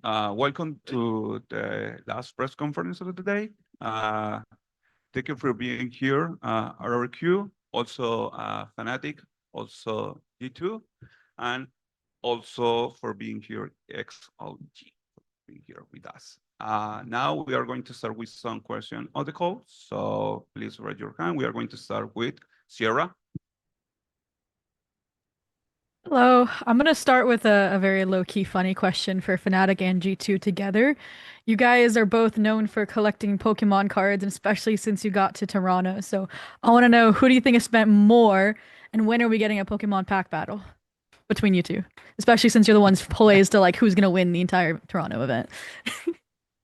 Welcome to the last press conference of the day. Thank you for being here, RRQ, also FNATIC, also G2, and also for being here, XLG, being here with us. Now we are going to start with some questions on the call. So please raise your hand. We are going to start with Sierra. Hello, I'm gonna start with a very low-key funny question for Fnatic and G2 together. You guys are both known for collecting Pokemon cards, and especially since you got to Toronto. So I want to know, who do you think has spent more, and when are we getting a Pokemon pack battle between you two? Especially since you're the ones poised to like who's gonna win the entire Toronto event.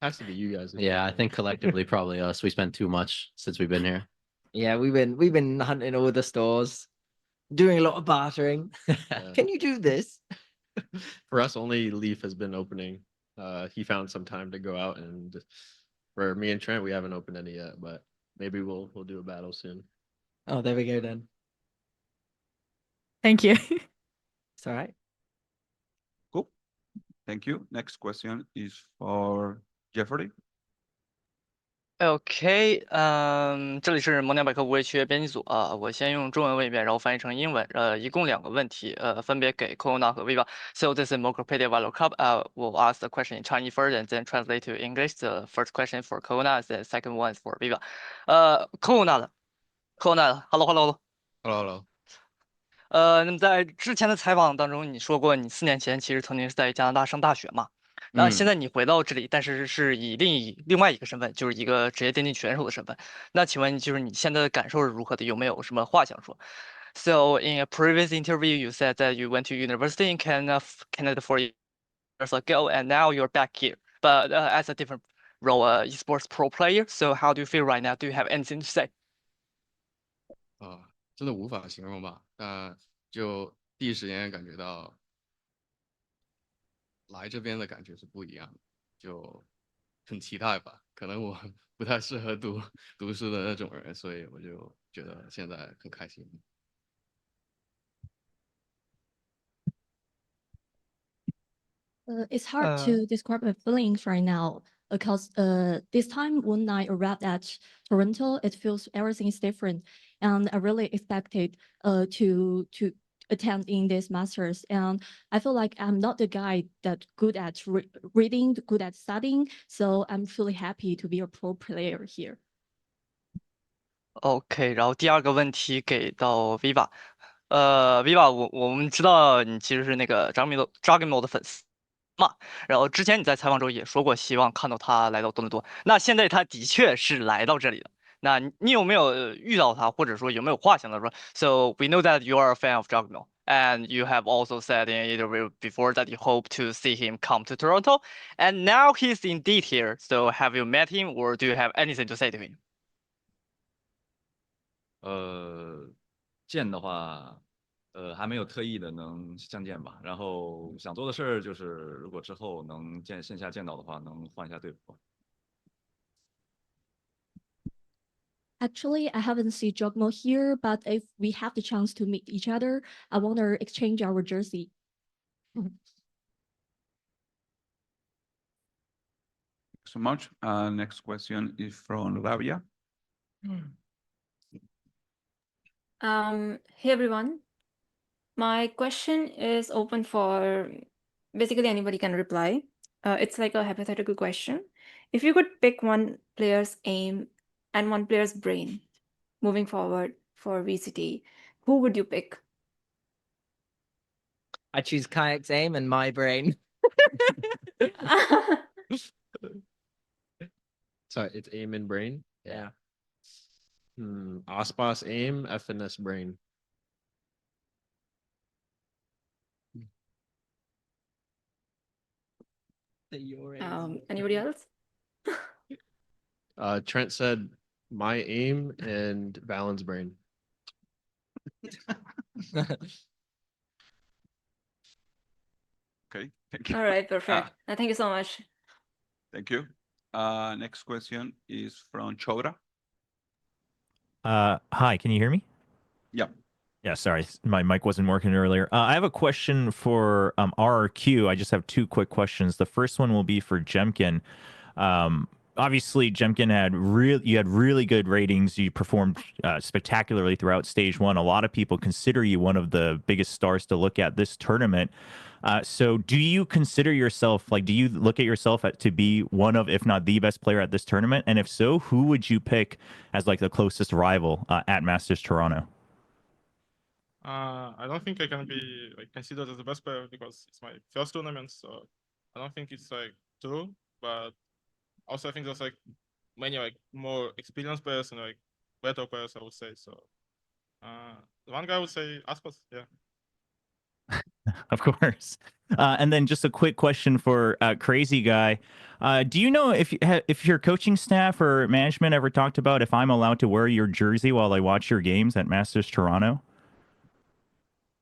Has to be you guys. Yeah, I think collectively probably us. We spent too much since we've been here. Yeah, we've been hunting all the stores, doing a lot of bartering. Can you do this? For us, only Leaf has been opening. He found some time to go out, and for me and Trent, we haven't opened any yet, but maybe we'll do a battle soon. Oh, there we go then. Thank you. It's all right. Cool. Thank you. Next question is for Jeffrey. OK，这里是萌娘百科不会缺编辑组啊，我先用中文问一遍，然后翻译成英文。一共2个问题，分别给 Kona 和 Viva。So this is Mokopedia Valor Cup. We'll ask the question in Chinese first and then translate to English. The first question for Kona, the second one is for Viva. Kona，Hello。Hello。那么在之前的采访当中，你说过你4年前其实曾经是在加拿大上大学嘛？那现在你回到这里，但是是以另外一个身份，就是一个职业电竞选手的身份。那请问就是你现在的感受是如何的？有没有什么话想说？So in a previous interview, you said that you went to university in Canada 4 years ago, and now you're back here, but as a different role, esports pro player. So how do you feel right now? Do you have anything to say? 真的无法形容吧。就第一时间感觉到来这边的感觉是不一样的，就很期待吧。可能我不太适合读书的那种人，所以我就觉得现在很开心。It's hard to describe my feelings right now because this time when I arrived at Toronto, it feels everything is different, and I really expected to attend in this masters, and I feel like I'm not the guy that good at reading, good at studying, so I'm really happy to be a pro player here. OK，然后第2个问题给到 Viva，Viva，我们知道你其实是那个 Jemkin 的粉丝嘛，然后之前你在采访中也说过希望看到他来到多伦多，那现在他的确是来到这里了。那你有没有遇到他，或者说有没有话想到说 ？So we know that you are a fan of Jemkin, and you have also said in an interview before that you hope to see him come to Toronto, and now he's indeed here. So have you met him, or do you have anything to say to him? 见的话，还没有特意的能相见吧。然后想做的事儿就是，如果之后能线下见到的话，能换一下队服。Actually, I haven't seen Jogmo here, but if we have the chance to meet each other, I want to exchange our jersey. Thanks so much. Next question is from Ravia. Hey everyone. My question is open for basically anybody can reply. It's like a hypothetical question. If you could pick one player's aim and one player's brain moving forward for VCT, who would you pick? I choose Kayak's aim and my brain. Sorry, it's aim and brain. Yeah. Aspas aim, FNS brain. Anybody else? Trent said my aim and Valen's brain. Okay, thank you. All right, perfect. Thank you so much. Thank you. Next question is from Chodra. Hi, can you hear me? Yeah. Yeah, sorry, my mic wasn't working earlier. I have a question for RRQ. I just have two quick questions. The first one will be for Jemkin. Obviously, Jemkin had really good ratings. You performed spectacularly throughout stage one. A lot of people consider you one of the biggest stars to look at this tournament. So do you consider yourself, like, do you look at yourself to be one of, if not the best player at this tournament? And if so, who would you pick as like the closest rival at Masters Toronto? I don't think I can be like considered as the best player because it's my first tournament, so I don't think it's like true. But also I think there's like many like more experienced players and like better players, I would say. So one guy would say Aspas, yeah. Of course. And then just a quick question for crazyguy. Do you know if your coaching staff or management ever talked about if I'm allowed to wear your jersey while I watch your games at Masters Toronto?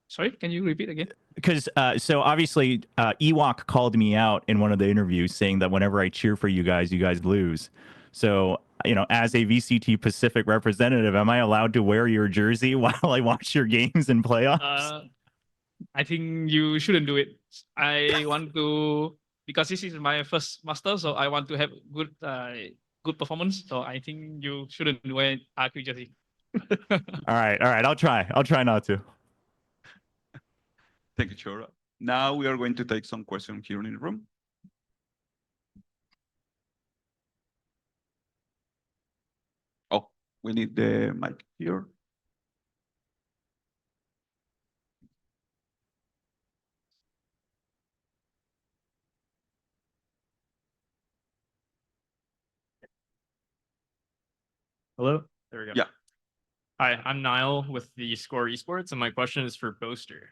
Sorry, can you repeat again? Because so obviously Ewok called me out in one of the interviews saying that whenever I cheer for you guys lose. So, you know, as a VCT Pacific representative, am I allowed to wear your jersey while I watch your games and playoffs? I think you shouldn't do it. I want to, because this is my first master, so I want to have good performance. So I think you shouldn't wear RRQ jersey. All right. I'll try not to. Thank you, Chora. Now we are going to take some questions here in the room. Oh, we need the mic here. Hello? There we go. Yeah. Hi, I'm Niall with the Score Esports, and my question is for Boaster.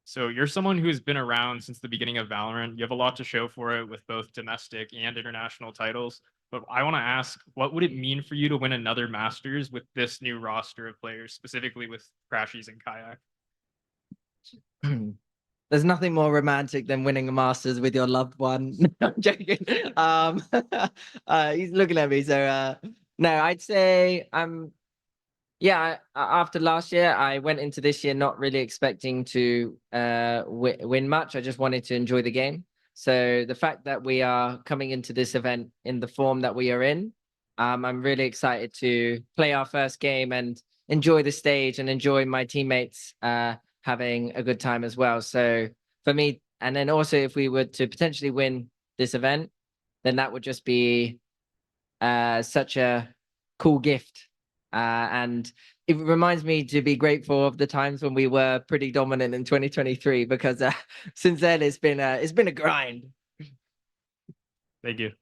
So you're someone who's been around since the beginning of Valorant. You have a lot to show for it with both domestic and international titles. But I want to ask, what would it mean for you to win another Masters with this new roster of players, specifically with Crashies and Kayak? There's nothing more romantic than winning a Masters with your loved one. No, I'm joking. He's looking at me. So no, I'd say after last year, I went into this year not really expecting to win much. I just wanted to enjoy the game. So the fact that we are coming into this event in the form that we are in, I'm really excited to play our first game and enjoy the stage and enjoy my teammates having a good time as well. So for me, and then also if we were to potentially win this event, then that would just be such a cool gift. And it reminds me to be grateful of the times when we were pretty dominant in 2023, because since then it's been a grind. Thank you.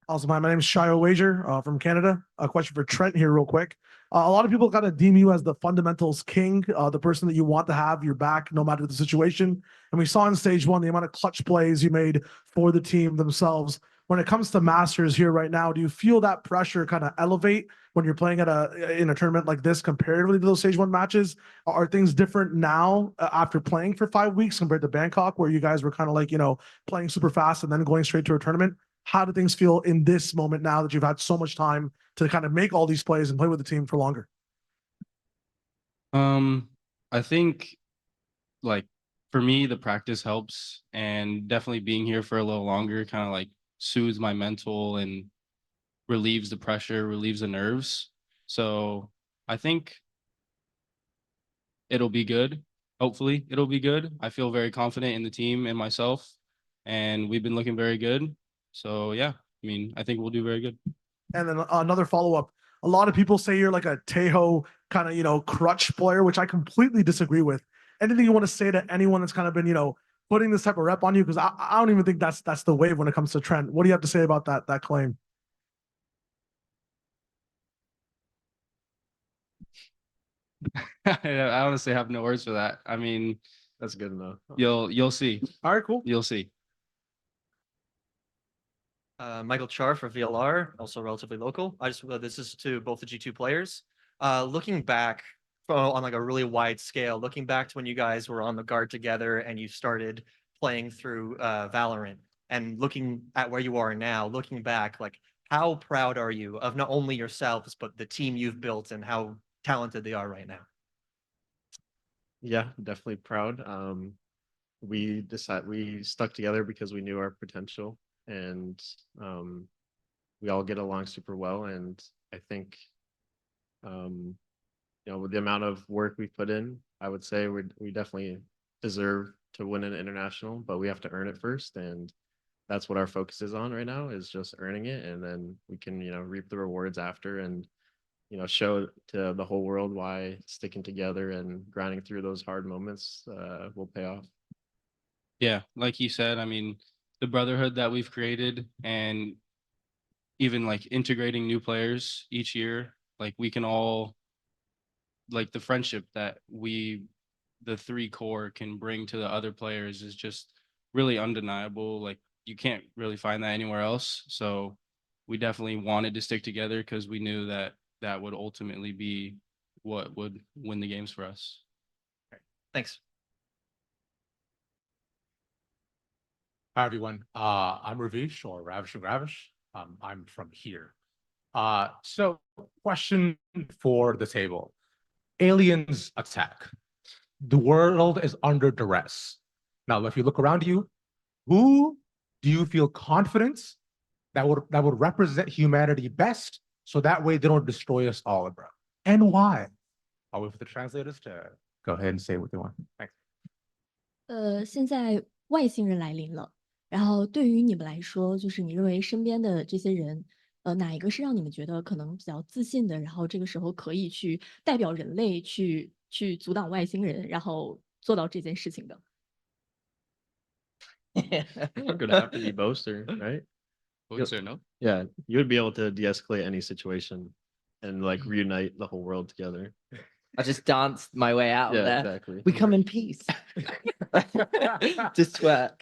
Also, my name is Shio Wager from Canada. A question for Trent here real quick. A lot of people kind of deem you as the fundamentals king, the person that you want to have your back no matter the situation. And we saw in stage one the amount of clutch plays you made for the team themselves. When it comes to Masters here right now, do you feel that pressure kind of elevate when you're playing in a tournament like this comparatively to those stage one matches? Are things different now after playing for 5 weeks compared to Bangkok, where you guys were kind of like, you know, playing super fast and then going straight to a tournament? How do things feel in this moment now that you've had so much time to kind of make all these plays and play with the team for longer? I think, like, for me, the practice helps, and definitely being here for a little longer kind of like soothes my mental and relieves the pressure, relieves the nerves. So I think it'll be good. Hopefully it'll be good. I feel very confident in the team and myself, and we've been looking very good. So yeah, I mean, I think we'll do very good. And then another follow-up. A lot of people say you're like a Tejo kind of, you know, crutch player, which I completely disagree with. Anything you want to say to anyone that's kind of been, you know, putting this type of rep on you? Because I don't even think that's the wave when it comes to Trent. What do you have to say about that claim? I honestly have no words for that. I mean, That's good enough. you'll see. All right, cool. You'll see. Michael Char for VLR, also relatively local. This is to both the G2 players. Looking back on like a really wide scale, looking back to when you guys were on the guard together and you started playing through Valorant, and looking at where you are now, looking back, like how proud are you of not only yourselves, but the team you've built and how talented they are right now? Yeah, definitely proud. We stuck together because we knew our potential, and we all get along super well. And I think, with the amount of work we put in, I would say we definitely deserve to win an international, but we have to earn it first. And that's what our focus is on right now, is just earning it. And then we can, reap the rewards after, and, show to the whole world why sticking together and grinding through those hard moments will pay off. Yeah, like you said, I mean, the brotherhood that we've created, and even like integrating new players each year, like we can all, like the friendship that the three core can bring to the other players is just really undeniable. Like you can't really find that anywhere else. So we definitely wanted to stick together because we knew that that would ultimately be what would win the games for us. Thanks. Hi, everyone. I'm Ravish, or Ravish and Ravish. I'm from here. So question for the table. Aliens attack. The world is under duress. Now, if you look around you, who do you feel confident that would represent humanity best, so that way they don't destroy us all, bro? And why? I'll wait for the translators to go ahead and say what they want. Thanks. 现在外星人来临了，然后对于你们来说，就是你认为身边的这些人，哪一个是让你们觉得可能比较自信的，然后这个时候可以去代表人类去阻挡外星人，然后做到这件事情的？ We're gonna have to be Boaster, right? Boaster, no? Yeah, you would be able to de-escalate any situation and like reunite the whole world together. I just danced my way out of Yeah, there. exactly. We come in peace. Just twerk.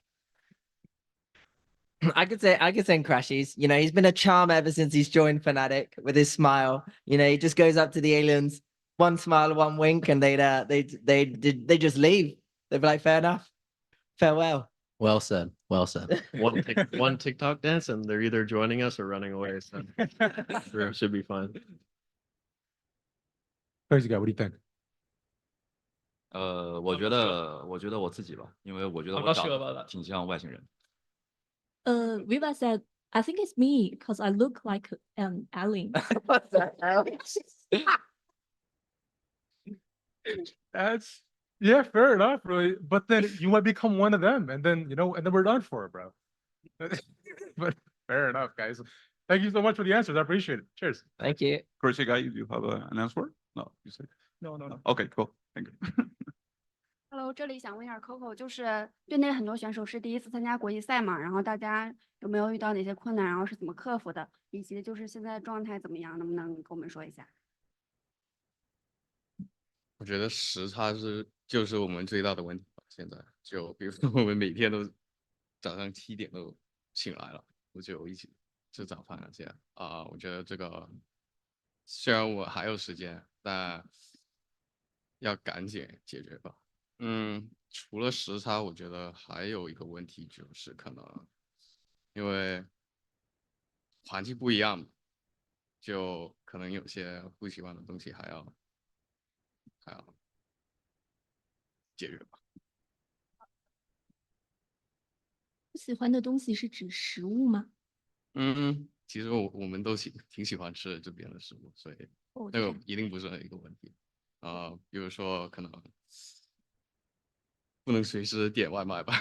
I could say crashies. He's been a charm ever since he's joined FNATIC with his smile. He just goes up to the aliens, one smile, one wink, and they just leave. They'd be like, fair enough, farewell. Well said. Well said. One TikTok dance, and they're either joining us or running away. So should be fine. Crazy guy, what do you think? 我觉得我自己吧，因为我觉得 I'm 我 not 长 sure 得 about that. 挺像外星人。 Viva said, I think it's me because I look like an alien. What the hell? That's, yeah, fair enough, really. But then you might become one of them, and then and then we're done for it, bro. But fair enough, guys. Thank you so much for the answers. I appreciate it. Cheers. Thank you. Crazy guy, do you have an answer? No, you said No. okay, cool. Thank you. Hello， 这里想问一下 Coco， 就是队内很多选手是第一次参加国际赛嘛，然后大家有没有遇到哪些困难，然后是怎么克服的，以及就是现在状态怎么样，能不能跟我们说一下？ 我觉得时差就是我们最大的问题吧。现在就比如说我们每天都早上7点都醒来了，我就一起吃早饭了这样啊。我觉得这个虽然我还有时间，但要赶紧解决吧。除了时差，我觉得还有一个问题就是可能因为环境不一样嘛，就可能有些不喜欢的东西还要解决吧。不喜欢的东西是指食物吗？其实我们都挺喜欢吃这边的食物，所以那个一定不是一个问题。比如说可能不能随时点外卖吧。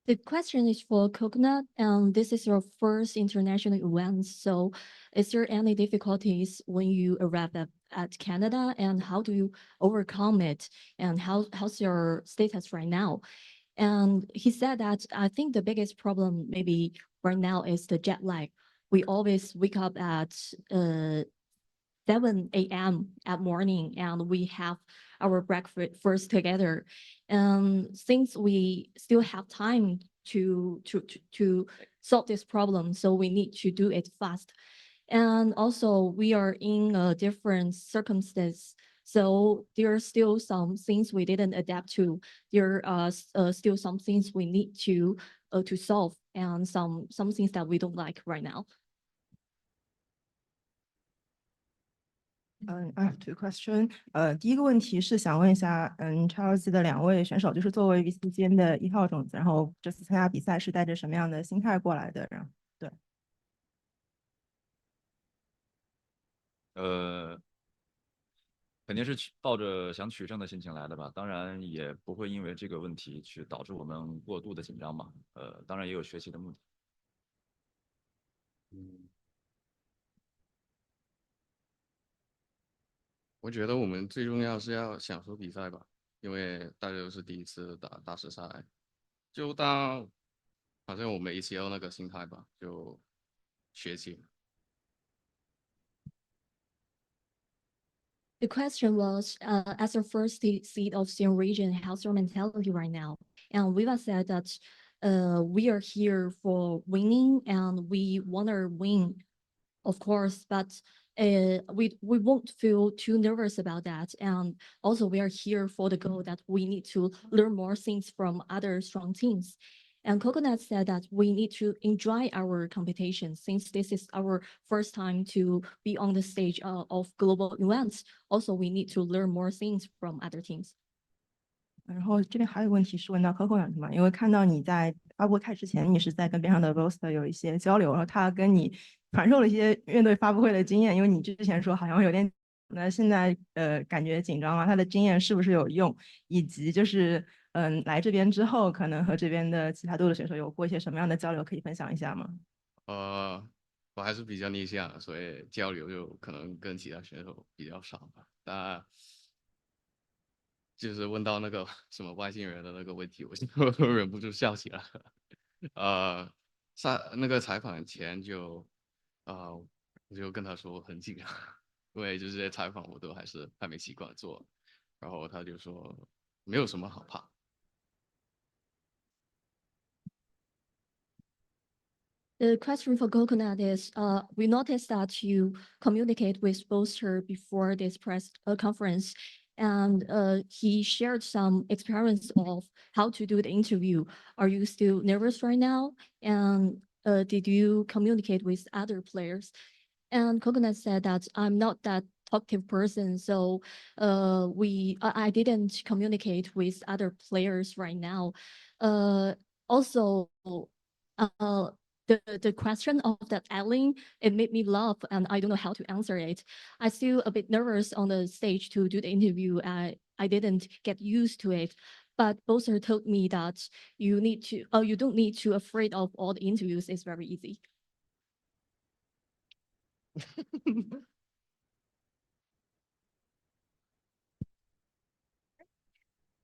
The question is for Coconut, and this is your first international event. So, is there any difficulties when you arrive at Canada, and how do you overcome it? And how's your status right now? And he said that I think the biggest problem maybe right now is the jet lag. We always wake up at 7 a.m. at morning, and we have our breakfast together. And since we still have time to solve this problem, so we need to do it fast. And also we are in a different circumstance. So there are still some things we didn't adapt to. There are still some things we need to solve, and some things that we don't like right now. I have two questions. 第一个问题是想问一下，XLG 的两位选手，就是作为 VCT 间的1号种子，然后这次参加比赛是带着什么样的心态过来的？然后对。肯定是抱着想取胜的心情来的吧，当然也不会因为这个问题去导致我们过度的紧张嘛。当然也有学习的目的。我觉得我们最重要是要享受比赛吧，因为大家都是第一次打大师赛，就当好像我们ACL那个心态吧，就学习。The question was, as a first seed of Sierra region, how's your mentality right now? And Viva said that we are here for winning and we want to win, of course, but we won't feel too nervous about that. And also we are here for the goal that we need to learn more things from other strong teams. And Coconut said that we need to enjoy our competition since this is our first time to be on the stage of global events. Also, we need to learn more things from other teams. 然后这边还有问题是问到 Coconut 嘛，因为看到你在发布会开之前，你是在跟边上的 Boaster 有一些交流，然后他跟你传授了一些面对发布会的经验，因为你之前说好像有点，那现在感觉紧张啊，他的经验是不是有用，以及就是来这边之后，可能和这边的其他队的选手有过一些什么样的交流，可以分享一下吗？我还是比较内向，所以交流就可能跟其他选手比较少吧。但就是问到那个什么外星人的那个问题，我就忍不住笑起来了。那个采访前就我就跟他说很紧张，因为就是这些采访我都还是还没习惯做，然后他就说没有什么好怕。The question for Coconut is, we noticed that you communicate with Boaster before this press conference, and he shared some experience of how to do the interview. Are you still nervous right now? And did you communicate with other players? And Coconut said that I'm not that talkative person, so I didn't communicate with other players right now. Also, the question of that Ellen, it made me laugh and I don't know how to answer it. I still a bit nervous on the stage to do the interview. I didn't get used to it. But Boaster told me that you don't need to afraid of all the interviews. It's very easy.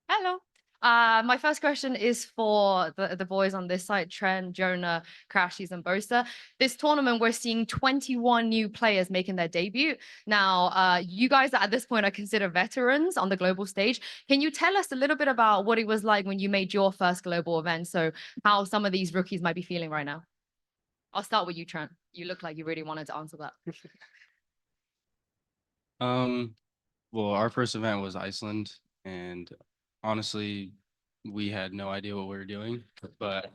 Hello. My first question is for the boys on this side, Trent, Jonah, Crashies, and Boaster. This tournament, we're seeing 21 new players making their debut. Now, you guys at this point are considered veterans on the global stage. Can you tell us a little bit about what it was like when you made your first global event? So how some of these rookies might be feeling right now. I'll start with you, Trent. You look like you really wanted to answer that. Well, our first event was Iceland, and honestly, we had no idea what we were doing, but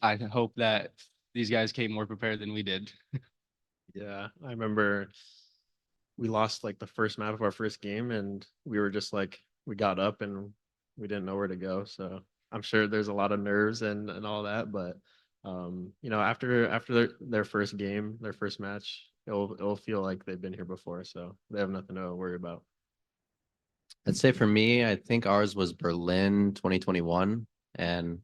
I hope that these guys came more prepared than we did. Yeah, I remember we lost like the first map of our first game, and we were just like, we got up and we didn't know where to go. So I'm sure there's a lot of nerves and all that, but you know, after their first game, their first match, it'll feel like they've been here before, so they have nothing to worry about. I'd say for me, I think ours was Berlin 2021. And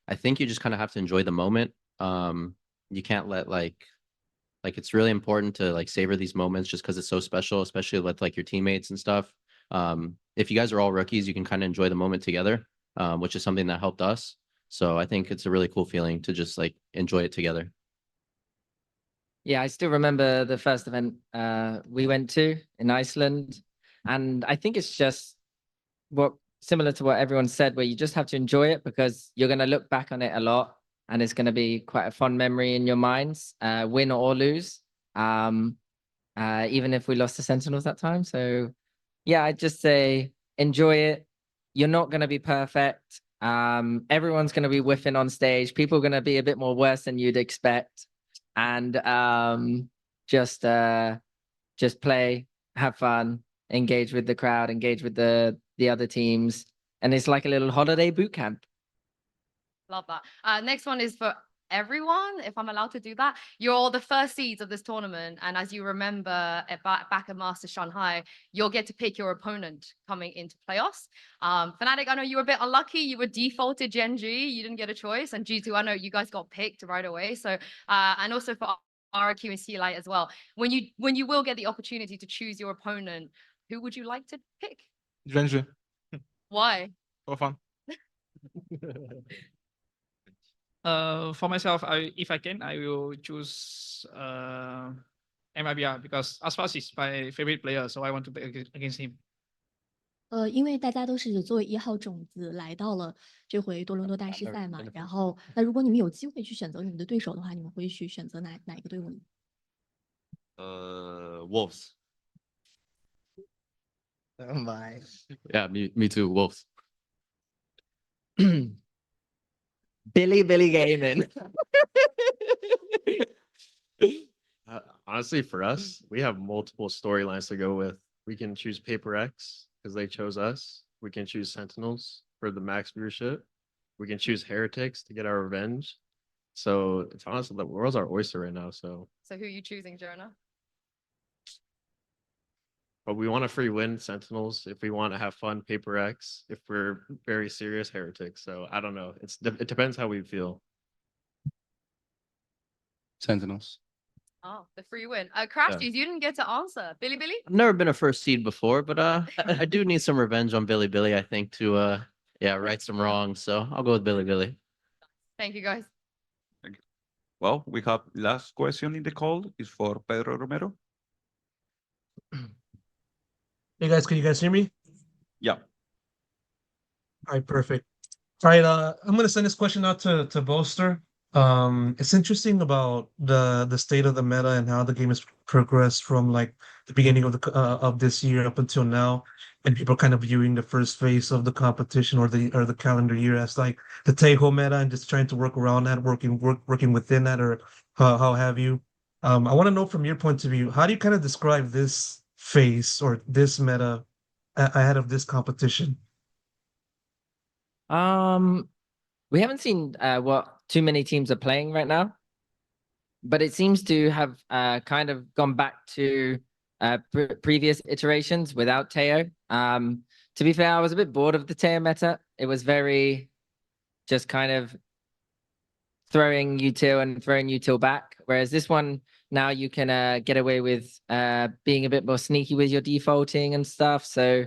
I think you just kind of have to enjoy the moment. You can't let like it's really important to like savor these moments just because it's so special, especially with like your teammates and stuff. If you guys are all rookies, you can kind of enjoy the moment together, which is something that helped us. So I think it's a really cool feeling to just like enjoy it together. Yeah, I still remember the first event we went to in Iceland. And I think it's just similar to what everyone said, where you just have to enjoy it because you're going to look back on it a lot and it's going to be quite a fun memory in your minds, win or lose, even if we lost the Sentinels that time. So yeah, I'd just say enjoy it. You're not going to be perfect. Everyone's going to be whiffing on stage. People are going to be a bit more worse than you'd expect. And just play have fun, engage with the crowd, engage with the other teams, and it's like a little holiday boot camp. Love that. Next one is for everyone, if I'm allowed to do that. You're the first seeds of this tournament, and as you remember back at Masters Shanghai, you'll get to pick your opponent coming into playoffs. FNATIC, I know you were a bit unlucky. You were defaulted Gen G. You didn't get a choice, and G2, I know you guys got picked right away. So, and also for RRQ and C-Light as well. When you will get the opportunity to choose your opponent, who would you like to pick? Gen G. Why? For fun. For myself, if I can, I will choose MIBR because Aspas is my favorite player, so I want to play against him. 因为大家都是作为1号种子来到了这回多伦多大师赛嘛，然后那如果你们有机会去选择你们的对手的话，你们会去选择哪一个队伍呢？Wolves. Oh my. Yeah, me too. Wolves. Bilibili gaming. Honestly, for us, we have multiple storylines to go with. We can choose Paper X because they chose us. We can choose Sentinels for the max viewership. We can choose Heretics to get our revenge. So it's honestly, the world's our oyster right now. So who are you choosing, Jonah? But we want a free win, Sentinels. If we want to have fun, Paper X. If we're very serious, Heretics. So I don't know. It depends how we feel. Sentinels. Oh, the free win. Crashies, you didn't get to answer. Bilibili? I've never been a first seed before, but I do need some revenge on Bilibili, I think, to right some wrongs. So I'll go with Bilibili. Thank you, guys. Thank you. Well, we have last question in the call is for Pedro Romero. Hey guys, can you guys hear me? Yeah. All right, perfect. All right, I'm gonna send this question out to Boaster. It's interesting about the state of the meta and how the game has progressed from like the beginning of this year up until now, and people kind of viewing the first phase of the competition or the calendar year as like the Tejo meta and just trying to work around that, working within that, or how have you. I want to know from your point of view, how do you kind of describe this phase or this meta ahead of this competition? We haven't seen what too many teams are playing right now, but it seems to have kind of gone back to previous iterations without Teo. To be fair, I was a bit bored of the Teo meta. It was very just kind of throwing util and throwing util back, whereas this one now you can get away with being a bit more sneaky with your defaulting and stuff. So,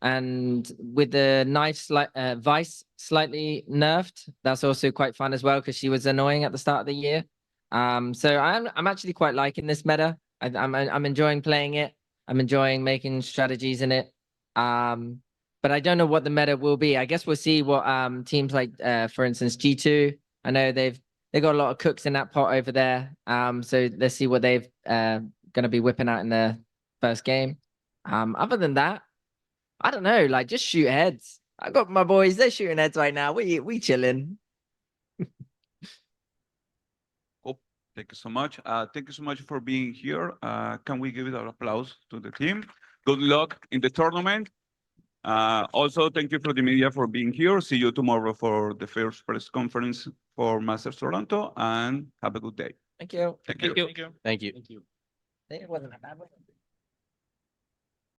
and with the knife Vice slightly nerfed, that's also quite fun as well because she was annoying at the start of the year. So I'm actually quite liking this meta. I'm enjoying playing it. I'm enjoying making strategies in it. But I don't know what the meta will be. I guess we'll see what teams like, for instance, G2. I know they've got a lot of cooks in that pot over there. So let's see what they've gonna be whipping out in the first game. Other than that, I don't know. Like just shoot heads. I got my boys. They're shooting heads right now. We chilling. Cool. Thank you so much. Thank you so much for being here. Can we give it an applause to the team? Good luck in the tournament. Also, thank you for the media for being here. See you tomorrow for the first press conference for Masters Toronto, and have a good day. Thank you. Thank you. Thank you. Thank you. It wasn't a bad one.